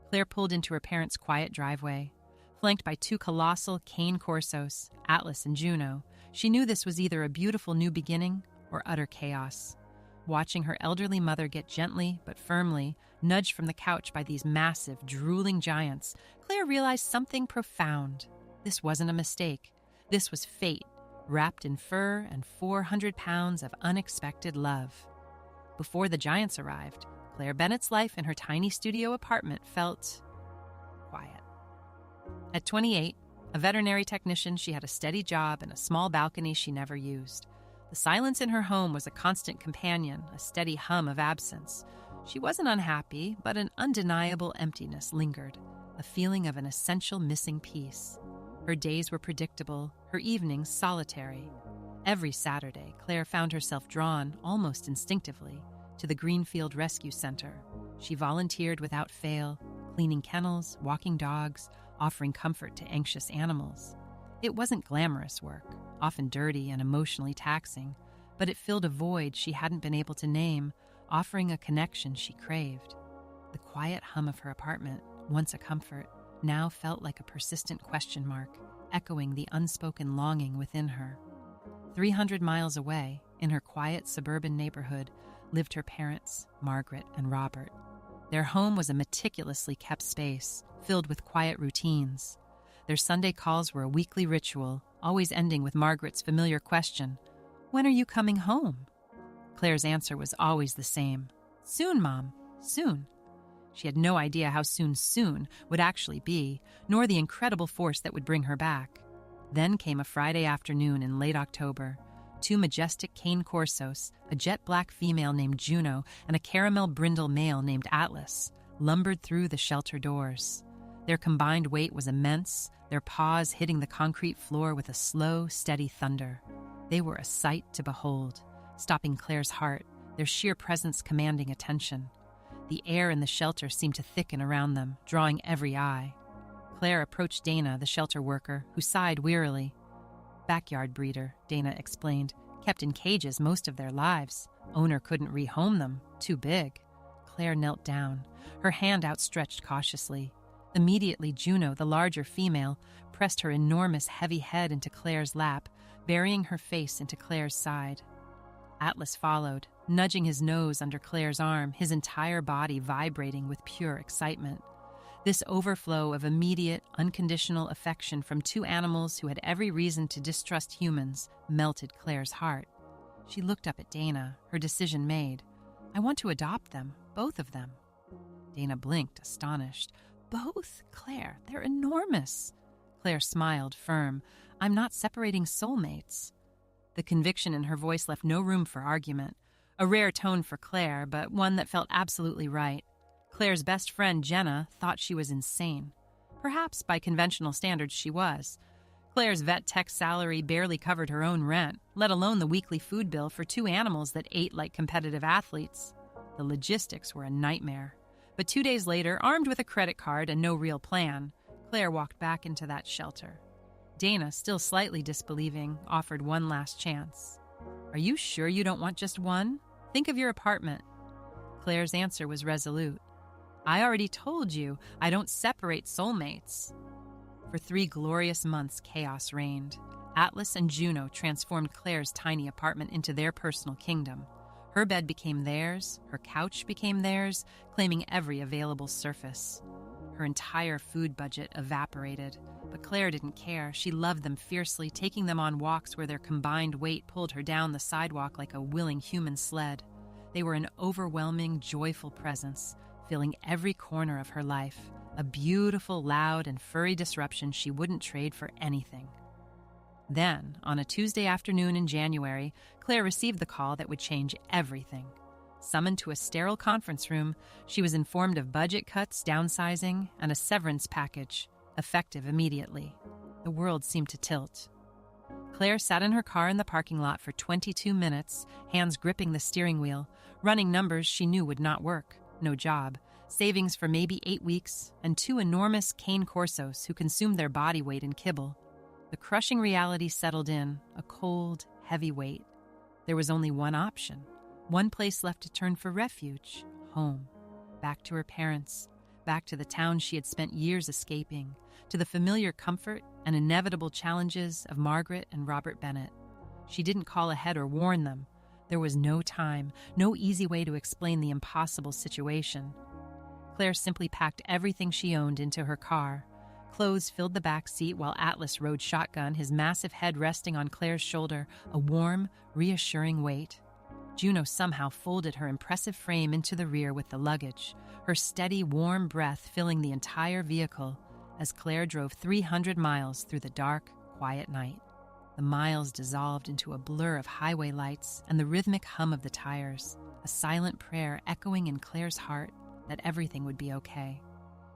Claire pulled into her parents' quiet driveway. Flanked by two colossal Cane Corsos, Atlas and Juno, she knew this was either a beautiful new beginning or utter chaos. Watching her elderly mother get gently but firmly nudged from the couch by these massive, drooling giants, Claire realized something profound. This wasn't a mistake. This was fate, wrapped in fur and 400 pounds of unexpected love. Before the giants arrived, Claire Bennett's life in her tiny studio apartment felt quiet. At 28, a veterinary technician, she had a steady job and a small balcony she never used. The silence in her home was a constant companion, a steady hum of absence. She wasn't unhappy, but an undeniable emptiness lingered, a feeling of an essential missing piece. Her days were predictable, her evenings solitary. Every Saturday, Claire found herself drawn, almost instinctively, to the Greenfield Rescue Center. She volunteered without fail, cleaning kennels, walking dogs, offering comfort to anxious animals. It wasn't glamorous work, often dirty and emotionally taxing, but it filled a void she hadn't been able to name, offering a connection she craved. The quiet hum of her apartment, once a comfort, now felt like a persistent question mark, echoing the unspoken longing within her. 300 miles away, in her quiet suburban neighborhood, lived her parents, Margaret and Robert. Their home was a meticulously kept space, filled with quiet routines. Their Sunday calls were a weekly ritual, always ending with Margaret's familiar question, "When are you coming home?" Claire's answer was always the same, "Soon, Mom, soon." She had no idea how soon would actually be, nor the incredible force that would bring her back. Then came a Friday afternoon in late October. Two majestic Cane Corsos, a jet black female named Juno and a caramel brindle male named Atlas, lumbered through the shelter doors. Their combined weight was immense, their paws hitting the concrete floor with a slow, steady thunder. They were a sight to behold, stopping Claire's heart, their sheer presence commanding attention. The air in the shelter seemed to thicken around them, drawing every eye. Claire approached Dana, the shelter worker, who sighed wearily. "Backyard breeder," Dana explained, "kept in cages most of their lives. Owner couldn't rehome them, too big." Claire knelt down, her hand outstretched cautiously. Immediately, Juno, the larger female, pressed her enormous heavy head into Claire's lap, burying her face into Claire's side. Atlas followed, nudging his nose under Claire's arm, his entire body vibrating with pure excitement. This overflow of immediate, unconditional affection from two animals who had every reason to distrust humans melted Claire's heart. She looked up at Dana, her decision made. "I want to adopt them, both of them." Dana blinked, astonished. "Both, Claire, they're enormous." Claire smiled, firm. "I'm not separating soulmates." The conviction in her voice left no room for argument. A rare tone for Claire, but one that felt absolutely right. Claire's best friend, Jenna, thought she was insane. Perhaps by conventional standards she was. Claire's vet tech salary barely covered her own rent, let alone the weekly food bill for two animals that ate like competitive athletes. The logistics were a nightmare. But 2 days later, armed with a credit card and no real plan, Claire walked back into that shelter. Dana, still slightly disbelieving, offered one last chance. "Are you sure you don't want just one? Think of your apartment." Claire's answer was resolute. "I already told you, I don't separate soulmates." For 3 glorious months, chaos reigned. Atlas and Juno transformed Claire's tiny apartment into their personal kingdom. Her bed became theirs, her couch became theirs, claiming every available surface. Her entire food budget evaporated, but Claire didn't care. She loved them fiercely, taking them on walks where their combined weight pulled her down the sidewalk like a willing human sled. They were an overwhelming, joyful presence, filling every corner of her life, a beautiful, loud, and furry disruption she wouldn't trade for anything. Then, on a Tuesday afternoon in January, Claire received the call that would change everything. Summoned to a sterile conference room, she was informed of budget cuts, downsizing, and a severance package, effective immediately. The world seemed to tilt. Claire sat in her car in the parking lot for 22 minutes, hands gripping the steering wheel, running numbers she knew would not work. No job, savings for maybe 8 weeks, and 2 enormous Cane Corsos who consumed their body weight in kibble. The crushing reality settled in, a cold, heavy weight. There was only one option, one place left to turn for refuge, home. Back to her parents, back to the town she had spent years escaping, to the familiar comfort and inevitable challenges of Margaret and Robert Bennett. She didn't call ahead or warn them. There was no time, no easy way to explain the impossible situation. Claire simply packed everything she owned into her car. Clothes filled the back seat while Atlas rode shotgun, his massive head resting on Claire's shoulder, a warm, reassuring weight. Juno somehow folded her impressive frame into the rear with the luggage, her steady, warm breath filling the entire vehicle as Claire drove 300 miles through the dark, quiet night. The miles dissolved into a blur of highway lights and the rhythmic hum of the tires, a silent prayer echoing in Claire's heart that everything would be okay.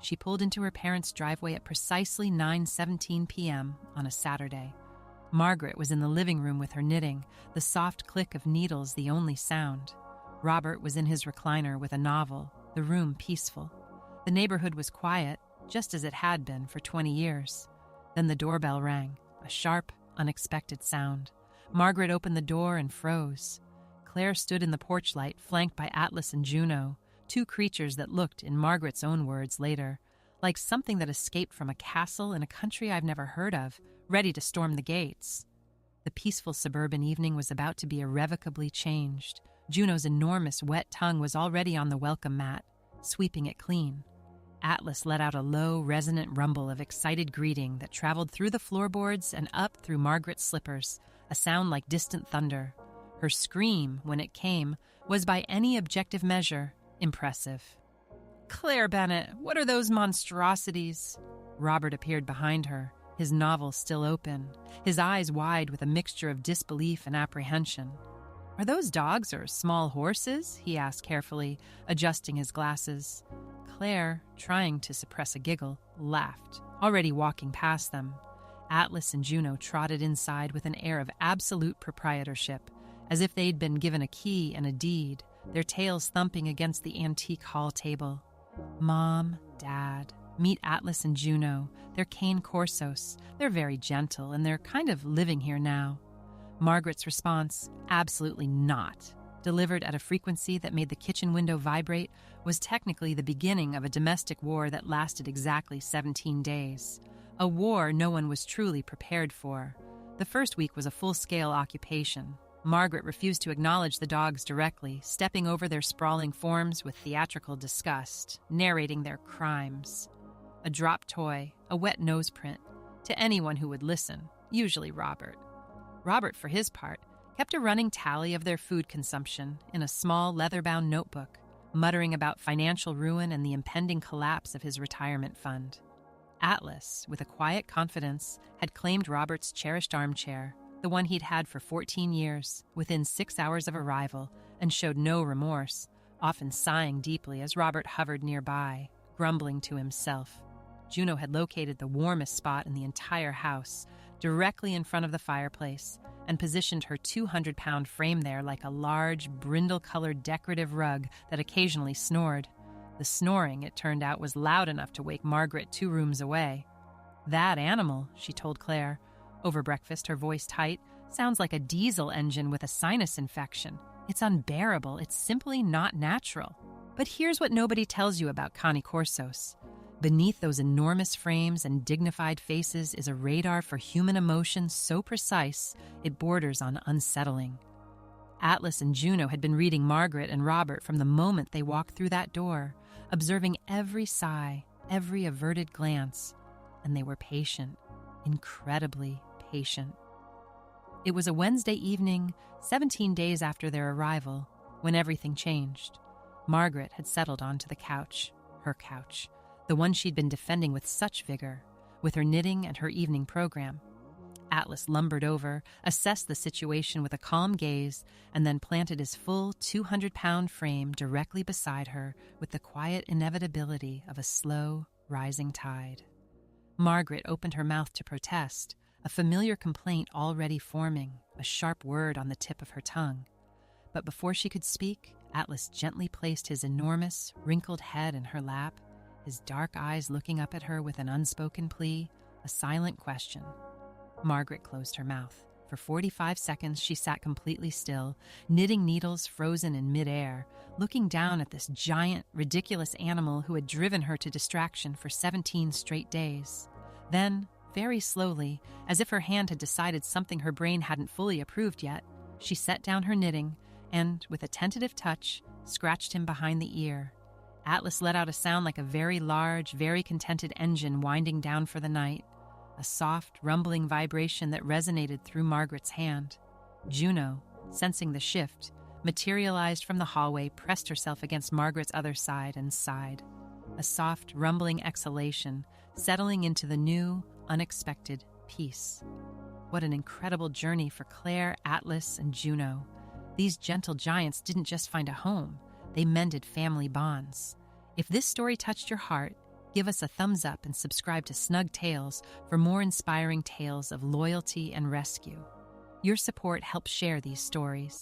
She pulled into her parents' driveway at precisely 9:17 p.m. on a Saturday. Margaret was in the living room with her knitting, the soft click of needles the only sound. Robert was in his recliner with a novel, the room peaceful. The neighborhood was quiet, just as it had been for 20 years. Then the doorbell rang, a sharp, unexpected sound. Margaret opened the door and froze. Claire stood in the porch light, flanked by Atlas and Juno, two creatures that looked, in Margaret's own words later, like something that escaped from a castle in a country I've never heard of, ready to storm the gates. The peaceful suburban evening was about to be irrevocably changed. Juno's enormous wet tongue was already on the welcome mat, sweeping it clean. Atlas let out a low, resonant rumble of excited greeting that traveled through the floorboards and up through Margaret's slippers, a sound like distant thunder. Her scream, when it came, was by any objective measure impressive. "Claire Bennett, what are those monstrosities?" Robert appeared behind her, his novel still open, his eyes wide with a mixture of disbelief and apprehension. "Are those dogs or small horses?" he asked carefully, adjusting his glasses. Claire, trying to suppress a giggle, laughed, already walking past them. Atlas and Juno trotted inside with an air of absolute proprietorship, as if they'd been given a key and a deed, their tails thumping against the antique hall table. "Mom, Dad, meet Atlas and Juno. They're Cane Corsos. They're very gentle, and they're kind of living here now." Margaret's response, "Absolutely not," delivered at a frequency that made the kitchen window vibrate, was technically the beginning of a domestic war that lasted exactly 17 days. A war no one was truly prepared for. The first week was a full-scale occupation. Margaret refused to acknowledge the dogs directly, stepping over their sprawling forms with theatrical disgust, narrating their crimes. A dropped toy, a wet noseprint, to anyone who would listen, usually Robert. Robert, for his part, kept a running tally of their food consumption in a small leather-bound notebook, muttering about financial ruin and the impending collapse of his retirement fund. Atlas, with a quiet confidence, had claimed Robert's cherished armchair, the one he'd had for 14 years, within 6 hours of arrival, and showed no remorse, often sighing deeply as Robert hovered nearby, grumbling to himself. Juno had located the warmest spot in the entire house, directly in front of the fireplace, and positioned her 200-pound frame there like a large, brindle-colored decorative rug that occasionally snored. The snoring, it turned out, was loud enough to wake Margaret 2 rooms away. "That animal," she told Claire, over breakfast, her voice tight, "sounds like a diesel engine with a sinus infection. It's unbearable. It's simply not natural." But here's what nobody tells you about Cane Corsos. Beneath those enormous frames and dignified faces is a radar for human emotion so precise it borders on unsettling. Atlas and Juno had been reading Margaret and Robert from the moment they walked through that door, observing every sigh, every averted glance, and they were patient, incredibly patient. It was a Wednesday evening, 17 days after their arrival, when everything changed. Margaret had settled onto the couch, her couch, the one she'd been defending with such vigor, with her knitting and her evening program. Atlas lumbered over, assessed the situation with a calm gaze, and then planted his full 200-pound frame directly beside her with the quiet inevitability of a slow, rising tide. Margaret opened her mouth to protest, a familiar complaint already forming, a sharp word on the tip of her tongue. But before she could speak, Atlas gently placed his enormous, wrinkled head in her lap, his dark eyes looking up at her with an unspoken plea, a silent question. Margaret closed her mouth, For 45 seconds, she sat completely still, knitting needles frozen in midair, looking down at this giant, ridiculous animal who had driven her to distraction for 17 straight days. Then, very slowly, as if her hand had decided something her brain hadn't fully approved yet, she set down her knitting and, with a tentative touch, scratched him behind the ear. Atlas let out a sound like a very large, very contented engine winding down for the night, a soft, rumbling vibration that resonated through Margaret's hand. Juno, sensing the shift, materialized from the hallway, pressed herself against Margaret's other side, and sighed. A soft, rumbling exhalation, settling into the new, unexpected peace. What an incredible journey for Claire, Atlas, and Juno. These gentle giants didn't just find a home, they mended family bonds. If this story touched your heart, give us a thumbs up and subscribe to Snug Tales for more inspiring tales of loyalty and rescue. Your support helps share these stories.